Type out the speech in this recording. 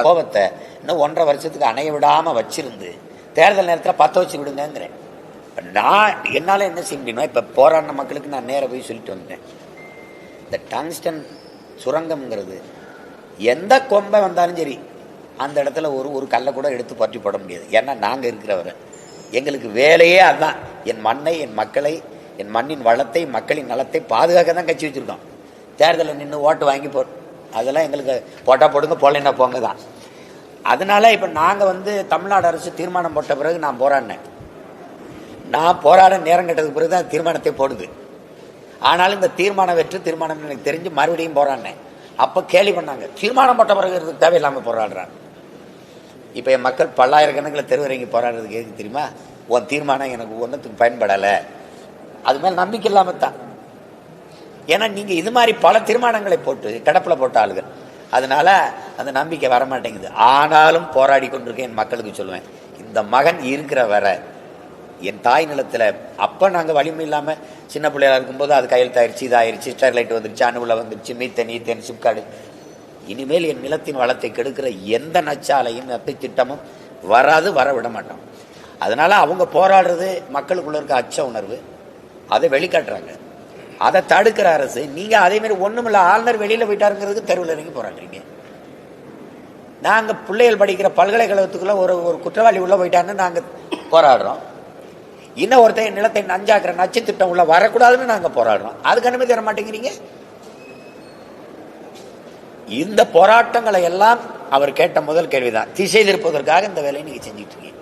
கோபத்தை இன்னும் 1.5 வருஷத்துக்கு அணைய விடாமல் வச்சிருந்து தேர்தல் நேரத்தில் பற்ற வச்சு விடுங்கிறேன். நான் என்னால் என்ன செய்ய முடியுமா? இப்போ போராடின மக்களுக்கு நான் நேராக போய் சொல்லிட்டு வந்தேன். இந்த டங்ஸ்டன் சுரங்கம்ங்கிறது எந்த கொம்பை வந்தாலும் சரி அந்த இடத்துல ஒரு கல்லை கூட எடுத்து பற்றி போட முடியாது. ஏன்னா நாங்கள் இருக்கிறவரை எங்களுக்கு வேலையே அதுதான். என் மண்ணை, என் மக்களை, என் மண்ணின் வளத்தை, மக்களின் நலத்தை பாதுகாக்க தான் கட்சி வச்சுருக்கோம். தேர்தலில் நின்று ஓட்டு வாங்கி அதெல்லாம் எங்களுக்கு போட்டால் போடுங்க, போடலைன்னா போங்க தான். அதனால இப்போ நாங்கள் தமிழ்நாடு அரசு தீர்மானம் போட்ட பிறகு நான் போராடினேன். நான் போராட நேரம் கட்டதுக்கு பிறகு தான் தீர்மானத்தை போடுது. ஆனாலும் இந்த தீர்மானம் வெற்று தீர்மானம் எனக்கு தெரிஞ்சு மறுபடியும் போராடினேன். அப்போ கேலி பண்ணாங்க, தீர்மானம் போட்ட பிறகு இதுக்கு தேவையில்லாமல் போராடுறாங்க. இப்போ என் மக்கள் பல்லாயிரக்கணக்கில் தெருவரங்கி போராடுறதுக்கு எதுக்கு தெரியுமா? உன் தீர்மானம் எனக்கு ஒன்றுத்துக்கு பயன்படலை, அது மேலே நம்பிக்கை இல்லாமல் தான். ஏன்னா நீங்கள் இது மாதிரி பல தீர்மானங்களை போட்டு கிடப்பில் போட்ட ஆளுகள், அதனால அந்த நம்பிக்கை வரமாட்டேங்குது. ஆனாலும் போராடி கொண்டிருக்கேன். என் மக்களுக்கு சொல்லுவேன், இந்த மகன் இருக்கிற வர என் தாய் நிலத்தில் அப்போ நாங்கள் வலிமை இல்லாமல் சின்ன பிள்ளையாக இருக்கும்போது அது கையெழுத்தாயிருச்சு, இதாயிருச்சு, ஸ்டெர்லைட் வந்துருச்சு, அணுவில் வந்துருச்சு, மீத்தேன் சிப்காடு. இனிமேல் என் நிலத்தின் வளத்தை கெடுக்கிற எந்த நச்சாலையும் திட்டமும் வராது, வர விட மாட்டோம். அதனால அவங்க போராடுறது மக்களுக்குள்ள இருக்க அச்ச உணர்வு, அதை வெளிக்காட்டுறாங்க. அதை தடுக்கிற அரசு. நீங்க அதே மாதிரி ஒண்ணுமில்ல, ஆளுநர் வெளியில போயிட்டாருங்கிறதுக்கு தெருவில் இறங்கி போராடுறீங்க. நாங்க பிள்ளைகள் படிக்கிற பல்கலைக்கழகத்துக்குள்ள ஒரு குற்றவாளி உள்ள போயிட்டாருன்னு நாங்க போராடுறோம். இன்னும் ஒருத்தர் நிலத்தை நஞ்சாக்குற நச்சு திட்டம் உள்ள வரக்கூடாதுன்னு நாங்க போராடுறோம். அதுக்கு அனுமதி தர மாட்டேங்கிறீங்க. இந்த போராட்டங்களை எல்லாம் அவர் கேட்ட முதல் கேள்விதான், திசை திருப்பதற்காக இந்த வேலையை நீங்க செஞ்சுட்டு இருக்கீங்க.